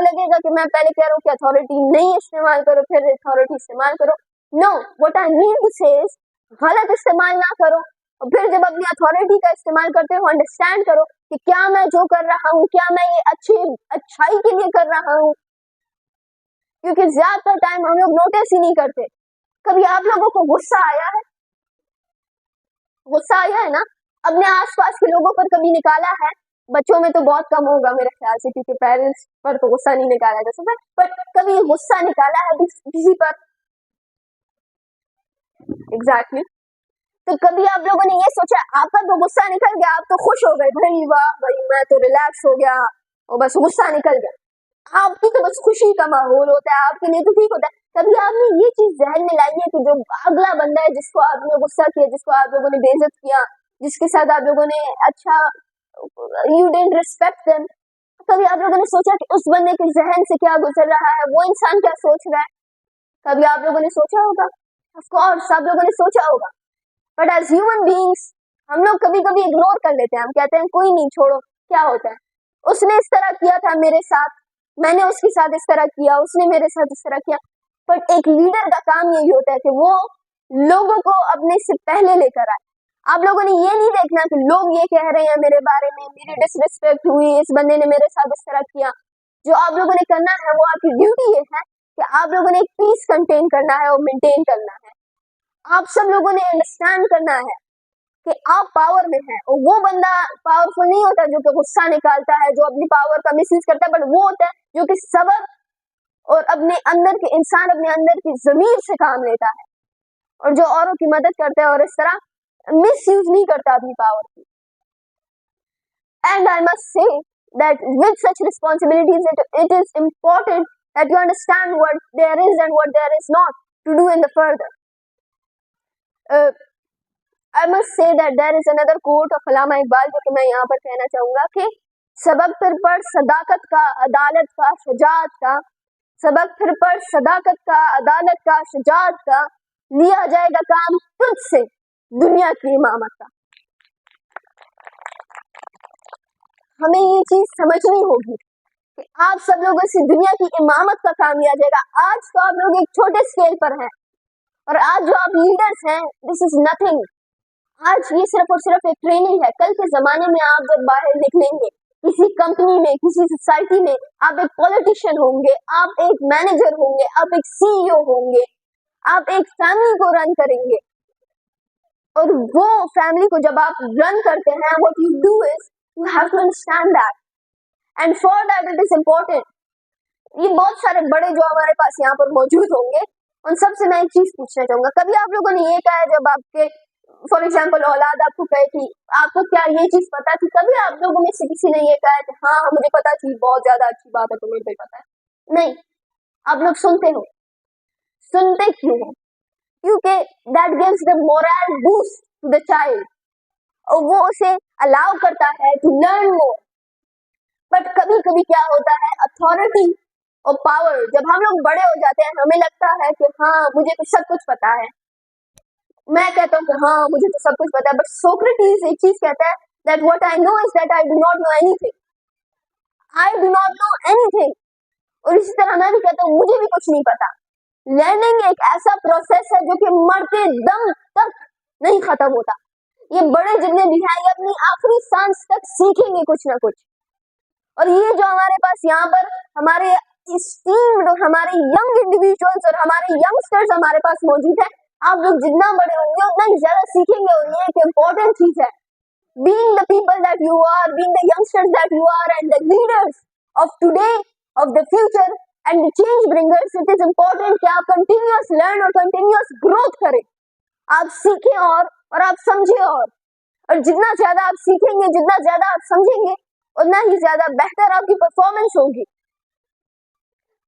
کو لگے گا کہ میں پہلے کہہ رہا ہوں کہ اتھارٹی نہیں استعمال کرو پھر اتھارٹی استعمال کرو. نو, what I mean to say is غلط استعمال نہ کرو, اور پھر جب اپنی اتھارٹی کا استعمال کرتے ہو انڈرسٹینڈ کرو کہ کیا میں جو کر رہا ہوں کیا میں یہ اچھائی کے لیے کر رہا ہوں. کیونکہ زیادہ تر ٹائم ہم لوگ نوٹس ہی نہیں کرتے. کبھی آپ لوگوں کو غصہ آیا ہے؟ غصہ آیا ہے نا؟ اپنے آس پاس کے لوگوں پر کبھی نکالا ہے؟ بچوں میں تو بہت کم ہوگا میرے خیال سے, کیونکہ پیرنٹس پر تو غصہ نہیں نکالا جا سکتا, بٹ کبھی غصہ نکالا ہے کسی پر؟ ایگزیکٹلی. تو کبھی آپ لوگوں نے یہ سوچا آپ کا تو غصہ نکل گیا, آپ تو خوش ہو گئے, بھائی واہ بھائی میں تو ریلیکس ہو گیا اور بس غصہ نکل گیا. آپ کی تو بس خوشی کا ماحول ہوتا ہے, آپ کے لیے تو ٹھیک ہوتا ہے. کبھی آپ نے یہ چیز ذہن میں لائی ہے کہ جو اگلا بندہ ہے جس کو آپ نے غصہ کیا, جس کو آپ لوگوں نے بے عزت کیا, جس کے ساتھ آپ لوگوں نے اچھا یو ڈنٹ ریسپیکٹ دیم, کبھی آپ لوگوں نے سوچا کہ اس بندے کے ذہن سے کیا گزر رہا ہے, وہ انسان کیا سوچ رہا ہے؟ کبھی آپ لوگوں نے سوچا ہوگا؟ آف کورس آپ لوگوں نے سوچا ہوگا. بٹ ایز ہیومن بینگس ہم لوگ کبھی کبھی اگنور کر لیتے ہیں. ہم کہتے ہیں کوئی نہیں, چھوڑو, کیا ہوتا ہے, اس نے اس طرح کیا تھا میرے ساتھ, میں نے اس کے ساتھ اس طرح کیا, اس نے میرے ساتھ اس طرح کیا. بٹ ایک لیڈر کا کام یہی ہوتا ہے کہ وہ لوگوں کو اپنے سے پہلے لے کر آئے. آپ لوگوں نے یہ نہیں دیکھنا کہ لوگ یہ کہہ رہے ہیں میرے بارے میں, میری ڈس ریسپیکٹ ہوئی, اس بندے نے میرے ساتھ اس طرح کیا. جو آپ لوگوں نے کرنا ہے وہ آپ کی ڈیوٹی یہ ہے کہ آپ لوگوں نے ایک پیس کنٹین کرنا ہے اور مینٹین کرنا ہے. آپ سب لوگوں نے انڈرسٹینڈ کرنا ہے کہ آپ پاور میں ہیں, اور وہ بندہ پاورفل نہیں ہوتا جو کہ غصہ نکالتا ہے, جو اپنی پاور کا مس یوز کرتا ہے, بٹ وہ ہوتا ہے جو کہ صبر اور اپنے اندر کے انسان اپنے اندر کی ضمیر سے کام لیتا ہے, اور جو اوروں کی مدد کرتا ہے اور اس طرح مس یوز نہیں کرتا اپنی پاور کی. اینڈ آئی مسٹ سے that with such responsibilities it is important that you understand what there is and what there is not to do in the further. I must say that there is another quote of علامہ اقبال جو کہ میں یہاں پر کہنا چاہوں گا کہ سبق پھر پڑھ صداقت کا, عدالت کا, شجاعت کا, سبق پھر پڑھ صداقت کا, عدالت کا, شجاعت کا, لیا جائے گا کام تجھ سے دنیا کی امامت کا. ہمیں یہ چیز سمجھنی ہوگی کہ آپ سب لوگوں سے دنیا کی امامت کا کام لیا جائے گا. آج تو آپ لوگ ایک چھوٹے اسکیل پر ہیں, اور آج جو آپ لیڈرز ہیں دس از نتھنگ. آج یہ صرف اور صرف ایک ٹریننگ ہے. کل کے زمانے میں آپ جب باہر نکلیں گے کسی کمپنی میں, کسی سوسائٹی میں, آپ ایک پولیٹیشین ہوں گے, آپ ایک مینیجر ہوں گے, آپ ایک سی ای او ہوں گے, آپ ایک فیملی کو رن کریں گے, اور وہ فیملی کو جب آپ رن کرتے ہیں what you do is you have to understand that, and for that it is important. یہ بہت سارے بڑے جو ہمارے پاس یہاں پر موجود ہوں گے ان سب سے میں ایک چیز پوچھنا چاہوں گا. کبھی آپ لوگوں نے یہ کہا ہے جب آپ کے فار ایگزامپل اولاد آپ کو کہے تھی آپ کو کیا یہ چیز پتا تھی, کبھی آپ لوگوں میں سے کسی نے یہ کہا کہ ہاں مجھے پتا تھی, بہت زیادہ اچھی بات ہے, تمہیں بھی پتا ہے؟ نہیں, آپ لوگ سنتے ہو. سنتے کیوں ہو؟ کیونکہ that gives the moral boost to the child, اور وہ اسے الاؤ کرتا ہے to learn more. بٹ کبھی کبھی کیا ہوتا ہے, اتھارٹی اور پاور, جب ہم لوگ بڑے ہو جاتے ہیں ہمیں لگتا ہے کہ ہاں مجھے تو سب کچھ پتا ہے. میں کہتا ہوں کہ ہاں مجھے تو سب کچھ پتا ہے, بٹ سوکریٹیز ایک چیز کہتا ہے that what I know is that I do not know anything. I do not know anything. اور اسی طرح میں بھی کہتا ہوں مجھے بھی کچھ نہیں پتا. لرننگ ایک ایسا پروسیس ہے جو کہ مرتے دم تک نہیں ختم ہوتا. یہ بڑے جتنے بھی ہیں یہ اپنی آخری سانس تک سیکھیں گے کچھ نہ کچھ. اور یہ جو ہمارے پاس یہاں پر ہمارے اسٹیمڈ, ہمارے ینگ انڈیویجولس اور ہمارے ینگسٹرز ہمارے پاس موجود ہیں, آپ لوگ جتنا بڑے ہوں گے اتنا ہی زیادہ سیکھیں گے. اور یہ ایک امپورٹنٹ چیز ہے, being the people that you are, being the youngsters that you are and the leaders of today, of the future and the change bringers, it is important کہ آپ continuous learn اور continuous growth کریں. آپ سیکھیں اور آپ سمجھیں, اور جتنا زیادہ آپ سیکھیں گے, جتنا زیادہ آپ سمجھیں گے, اتنا ہی زیادہ بہتر آپ کی پرفارمنس ہوگی.